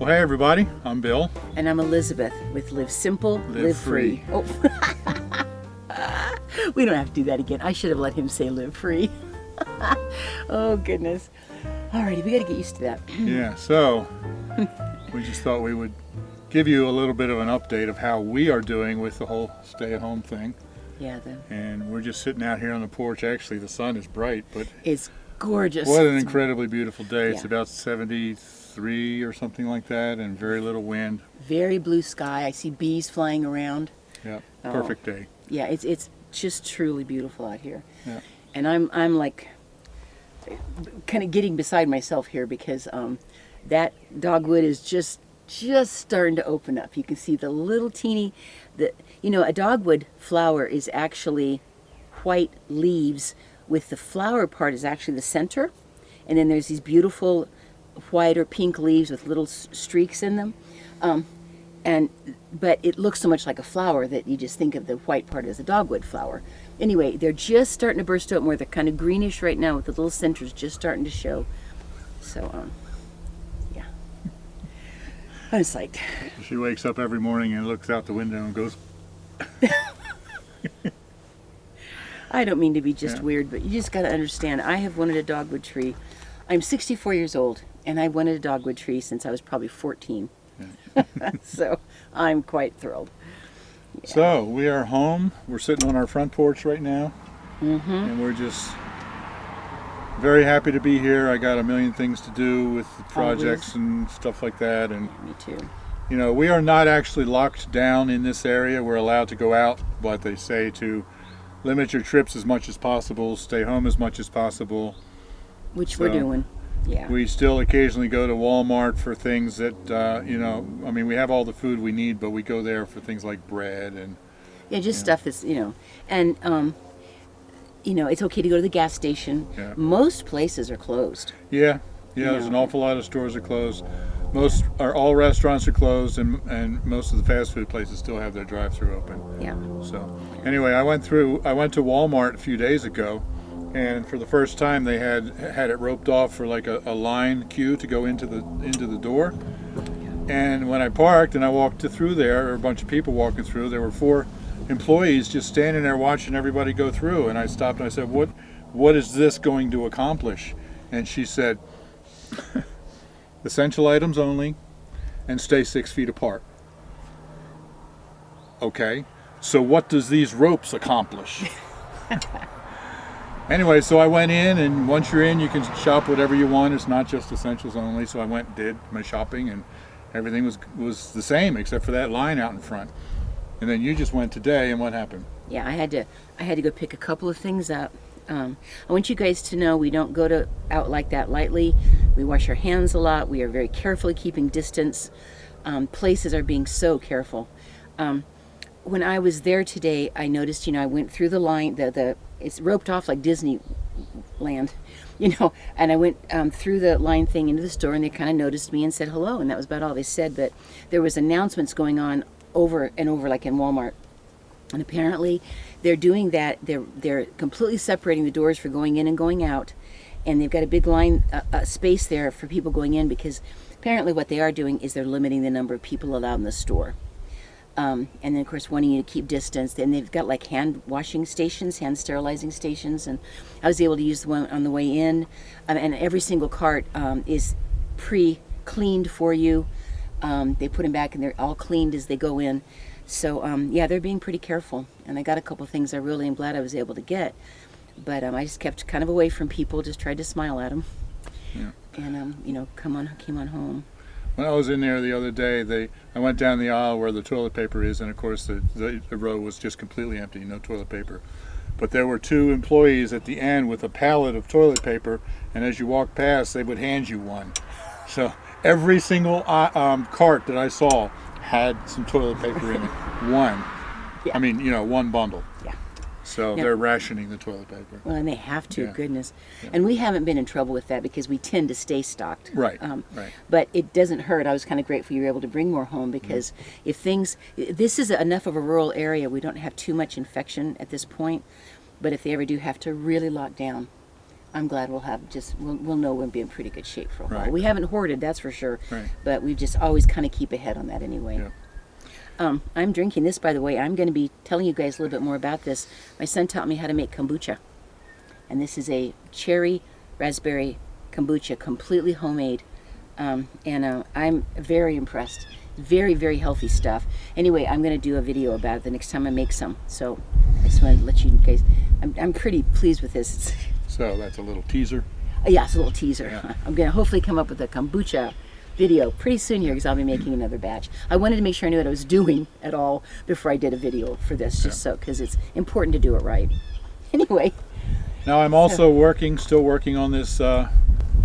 Well, hey everybody, I'm Bill. And I'm Elizabeth with Live Simple, Live Free. Oh, we don't have to do that again. I should have let him say live free. Oh, goodness. Alrighty, we got to get used to that. Yeah, so we just thought we would give you a little bit of an update of how we are doing with the whole stay-at-home thing. Yeah, And we're just sitting out here on the porch. Actually, the sun is bright, but it's gorgeous. What an incredibly beautiful day. It's Yeah. about 73 or something like that, and very little wind. Very blue sky. I see bees flying around. Yeah, Oh. perfect day. Yeah, it's just truly beautiful out here. Yeah. And I'm like kind of getting beside myself here because that dogwood is just starting to open up. You can see the little teeny, a dogwood flower is actually white leaves with the flower part is actually the center, and then there's these beautiful white or pink leaves with little streaks in them. But it looks so much like a flower that you just think of the white part as a dogwood flower. Anyway, they're just starting to burst open where they're kind of greenish right now with the little centers just starting to show. So, yeah. I'm psyched. She wakes up every morning and looks out the window and goes, I don't mean to be just Yeah. weird, but you just got to understand, I have wanted a dogwood tree. I'm 64 years old, and I wanted a dogwood tree since I was probably 14. So I'm quite thrilled. Yeah. So we are home. We're sitting on our front porch right now, and we're just very happy to be here. I got a million things to do with the projects and stuff like that, and Me too. you know, we are not actually locked down in this area. We're allowed to go out, but they say to limit your trips as much as possible, stay home as much as possible. Which we're doing. Yeah. We still occasionally go to Walmart for things that, I mean, we have all the food we need, but we go there for things like bread and... Yeah, just stuff that's, and, it's okay to go to the gas station. Yeah. Most places are closed. Yeah, there's an awful lot of stores are closed. All restaurants are closed, and most of the fast food places still have their drive-through open. Yeah. So, anyway, I went to Walmart a few days ago, and for the first time they had it roped off for like a line queue to go into the door. And when I parked and I walked through there, or a bunch of people walking through, there were 4 employees just standing there watching everybody go through. And I stopped and I said, "What is this going to accomplish?" And she said, "Essential items only, and stay 6 feet apart." Okay, so what does these ropes accomplish? Anyway, so I went in, and once you're in, you can shop whatever you want. It's not just essentials only. So I went and did my shopping, and everything was the same except for that line out in front. And then you just went today, and what happened? Yeah, I had to go pick a couple of things up. I want you guys to know we don't go out like that lightly. We wash our hands a lot. We are very carefully keeping distance. Places are being so careful. When I was there today, I noticed, I went through the line, it's roped off like Disneyland, and I went through the line thing into the store, and they kind of noticed me and said hello, and that was about all they said. But there was announcements going on over and over, like in Walmart. And apparently they're doing that. They're completely separating the doors for going in and going out, and they've got a big line space there for people going in, because apparently what they are doing is they're limiting the number of people allowed in the store. And then of course wanting you to keep distance. And they've got like hand washing stations, hand sterilizing stations, and I was able to use the one on the way in. And every single cart is pre-cleaned for you. They put them back and they're all cleaned as they go in. So, they're being pretty careful. And I got a couple things I really am glad I was able to get. But I just kept kind of away from people, just tried to smile at them. Yeah. And, came on home. When I was in there the other day, I went down the aisle where the toilet paper is, and of course the row was just completely empty, no toilet paper. But there were 2 employees at the end with a pallet of toilet paper, and as you walked past, they would hand you one. So every single cart that I saw had some toilet paper in it. One. Yeah. I mean, one bundle. Yeah. So Yeah. they're rationing the toilet paper. Well, and they have to, Yeah. goodness. Yeah. And we haven't been in trouble with that because we tend to stay stocked. Right, right. But it doesn't hurt. I was kind of grateful you were able to bring more home, because this is enough of a rural area. We don't have too much infection at this point. But if they ever do have to really lock down, I'm glad we'll know we'll be in pretty good shape for a while. Right. We haven't hoarded, that's for sure. Right. But we just always kind of keep ahead on that anyway. Yeah. I'm drinking this, by the way. I'm going to be telling you guys a little bit more about this. My son taught me how to make kombucha. And this is a cherry raspberry kombucha, completely homemade. I'm very impressed. Very, very healthy stuff. Anyway, I'm going to do a video about it the next time I make some. So I just want to let you guys, I'm pretty pleased with this. So that's a little teaser. Yeah, it's a little teaser. Yeah. I'm going to hopefully come up with a kombucha video pretty soon here because I'll be making another batch. I wanted to make sure I knew what I was doing at all before I did a video for this, just so, because it's important to do it right. Anyway. Now I'm also still working on this, the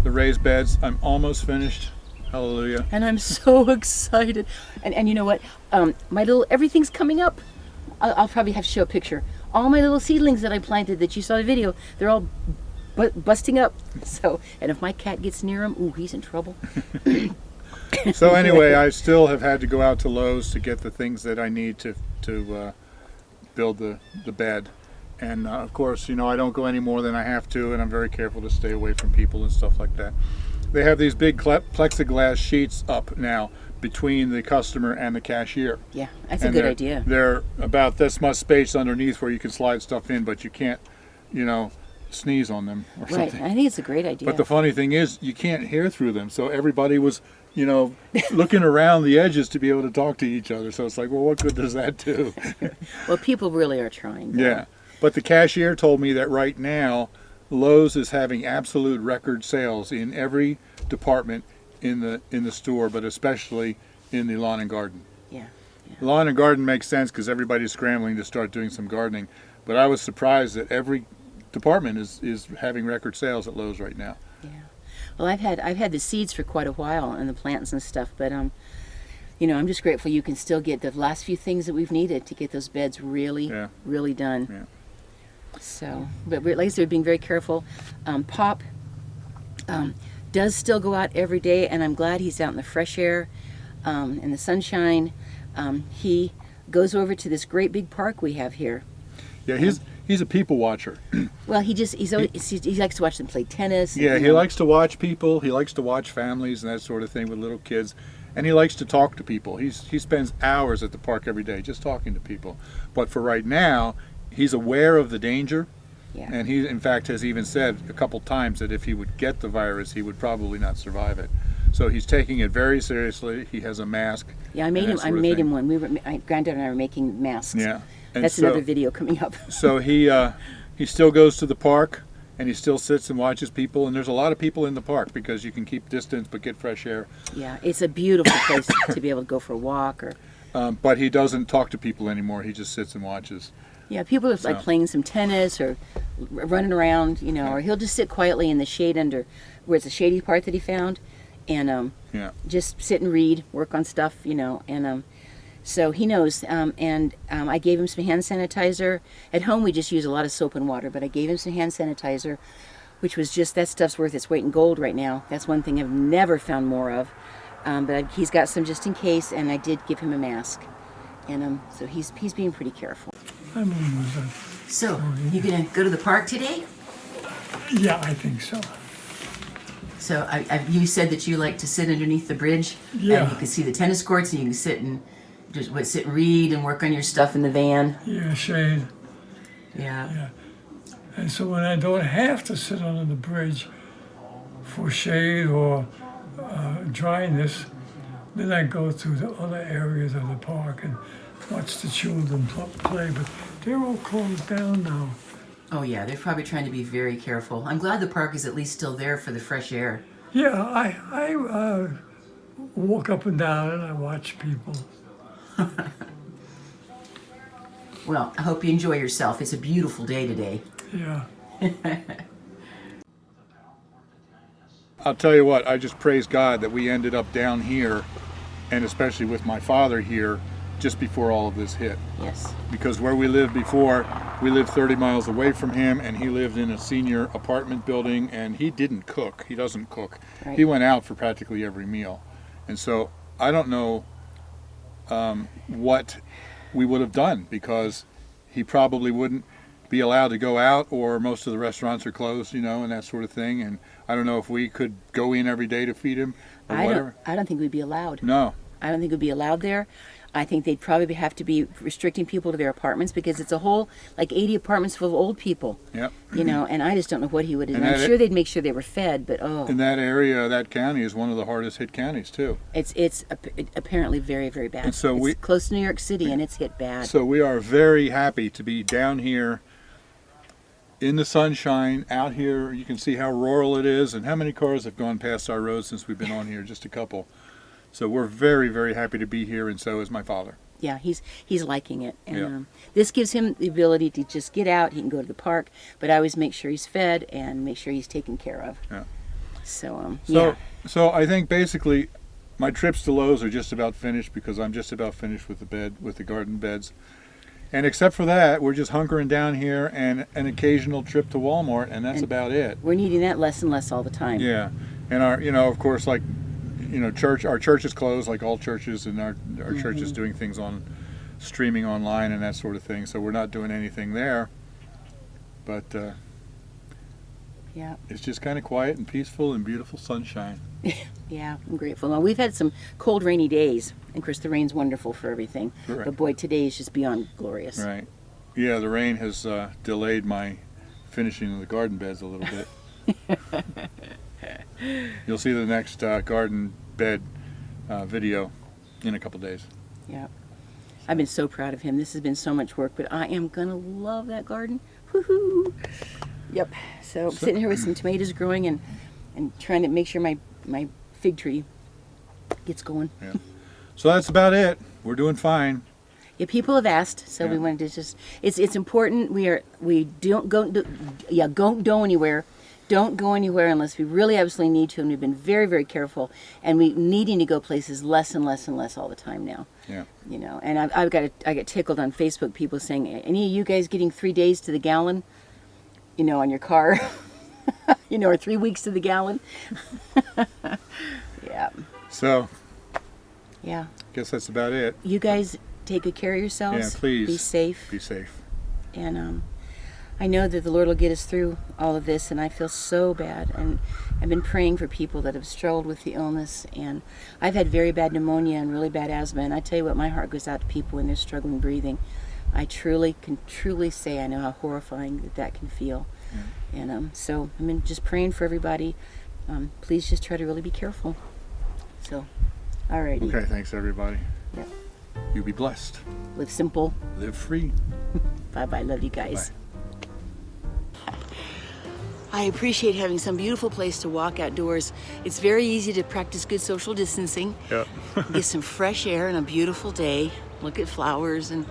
raised beds. I'm almost finished. Hallelujah. And I'm so excited. And you know what? Everything's coming up. I'll probably have to show a picture. All my little seedlings that I planted that you saw in the video, they're all busting up. So, and if my cat gets near them, ooh, he's in trouble. So anyway, I still have had to go out to Lowe's to get the things that I need to build the bed. And of course, you know, I don't go any more than I have to, and I'm very careful to stay away from people and stuff like that. They have these big plexiglass sheets up now between the customer and the cashier. Yeah, that's a good idea. They're about this much space underneath where you can slide stuff in, but you can't, you know, sneeze on them or right. something. I think it's a great idea. But the funny thing is, you can't hear through them. So everybody was, you know, looking around the edges to be able to talk to each other. So it's like, well, what good does that do? Well, people really are trying. Though. Yeah. But the cashier told me that right now, Lowe's is having absolute record sales in every department in the store, but especially in the lawn and garden. Yeah. Lawn and garden makes sense because everybody's scrambling to start doing some gardening. But I was surprised that every department is having record sales at Lowe's right now. Yeah. Well, I've had the seeds for quite a while and the plants and stuff, but you know, I'm just grateful you can still get the last few things that we've needed to get those beds really done. Yeah. So, but like I said, we're being very careful. Pop does still go out every day, and I'm glad he's out in the fresh air, in the sunshine. He goes over to this great big park we have here. Yeah, he's a people watcher. Well, he likes to watch them play tennis. Yeah, he likes to watch people. He likes to watch families and that sort of thing with little kids. And he likes to talk to people. He spends hours at the park every day just talking to people. But for right now, he's aware of the danger. Yeah. And he, in fact, has even said a couple times that if he would get the virus, he would probably not survive it. So he's taking it very seriously. He has a mask. Yeah, I made him one. My granddad and I were making masks. Yeah. And that's another video coming up. So he still goes to the park, and he still sits and watches people. And there's a lot of people in the park because you can keep distance but get fresh air. Yeah, it's a beautiful place to be able to go for a walk. But he doesn't talk to people anymore. He just sits and watches. Yeah, people are like playing some tennis or running around, you know, or he'll just sit quietly in the shade under where it's a shady part that he found, and just sit and read, work on stuff, you know, and so he knows. I gave him some hand sanitizer. At home we just use a lot of soap and water, but I gave him some hand sanitizer, which was just, that stuff's worth its weight in gold right now. That's one thing I've never found more of. But he's got some just in case, and I did give him a mask, and so he's being pretty careful. So, you gonna go to the park today? Yeah, I think so. So, you said that you like to sit underneath the bridge, Yeah. and you can see the tennis courts, and you can sit and sit and read and work on your stuff in the van. Yeah, shade. Yeah. Yeah. And so when I don't have to sit under the bridge for shade or dryness, then I go to the other areas of the park and watch the children play. But they're all closed down now. Oh yeah, they're probably trying to be very careful. I'm glad the park is at least still there for the fresh air. Yeah, I walk up and down and I watch people. Well, I hope you enjoy yourself. It's a beautiful day today. Yeah. I'll tell you what, I just praise God that we ended up down here, and especially with my father here, just before all of this hit. Yes. Because where we lived before, we lived 30 miles away from him, and he lived in a senior apartment building, and he didn't cook. He doesn't cook. Right. He went out for practically every meal. And so I don't know what we would have done, because he probably wouldn't. be allowed to go out, or most of the restaurants are closed, and that sort of thing. And I don't know if we could go in every day to feed him or whatever. I don't think we'd be allowed. No. I don't think we'd be allowed there. I think they'd probably have to be restricting people to their apartments, because it's a whole, like 80 apartments full of old people. Yep. And I just don't know what he would have And done. I'm sure they'd make sure they were fed, but In that area, that county is one of the hardest hit counties too. It's apparently very, very bad. And so it's close to New York City, and it's hit bad. So we are very happy to be down here in the sunshine, out here. You can see how rural it is, and how many cars have gone past our road since we've been on here, just a couple. So we're very, very happy to be here, and so is my father. Yeah, he's liking it, and this gives him the ability to just get out. He can go to the park, but I always make sure he's fed and make sure he's taken care of. Yeah. So So I think basically my trips to Lowe's are just about finished, because I'm just about finished with the garden beds. And except for that, we're just hunkering down here, and an occasional trip to Walmart, and that's about it. we're needing that less and less all the time. Yeah. And our, of course, like, our church is closed, like all churches, and our church is doing things on streaming online and that sort of thing. So we're not doing anything there. But Yeah. it's just kind of quiet and peaceful and beautiful sunshine. Yeah, I'm grateful. Now, we've had some cold, rainy days, and of course the rain's wonderful for everything. Correct. But boy, today is just beyond glorious. Right. Yeah, the rain has delayed my finishing of the garden beds a little bit. You'll see the next garden bed video in a couple days. Yeah. I've been so proud of him. This has been so much work, but I am going to love that garden. Woohoo! Yep. So I'm sitting here with some tomatoes growing, and trying to make sure my fig tree gets going. Yeah. So that's about it. We're doing fine. Yeah, people have asked, so we wanted to just. It's important. We don't go anywhere. Don't go anywhere unless we really absolutely need to, and we've been very, very careful. And we needing to go places less and less and less all the time now. Yeah. And I get tickled on Facebook. People saying, "Any of you guys getting 3 days to the gallon? On your car, or 3 weeks to the gallon." Yeah. So. Yeah. Guess that's about it. You guys take good care of yourselves. Yeah, please. Be safe. Be safe. And I know that the Lord will get us through all of this, and I feel so bad. And I've been praying for people that have struggled with the illness, and I've had very bad pneumonia and really bad asthma, and I tell you what, my heart goes out to people when they're struggling breathing. I can truly say I know how horrifying that can feel. Yeah. And so I'm just praying for everybody. Please just try to really be careful. So, all right. Okay, thanks everybody. Yep. You be blessed. Live simple. Live free. Bye-bye. Love you guys. Bye. I appreciate having some beautiful place to walk outdoors. It's very easy to practice good social distancing. Yep. Get some fresh air on a beautiful day. Look at flowers and,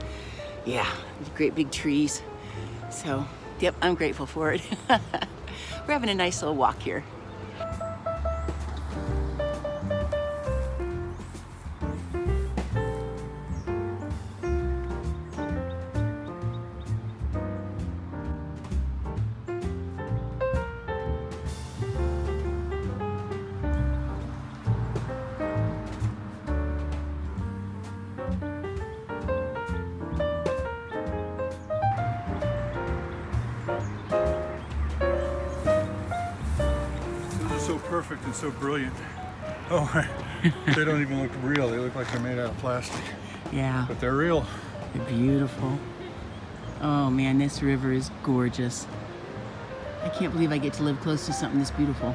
great big trees. So, yep, I'm grateful for it. We're having a nice little walk here. So perfect and so brilliant. Oh, they don't even look real. They look like they're made out of plastic. Yeah, But they're real. they're beautiful. Oh man, this river is gorgeous. I can't believe I get to live close to something this beautiful.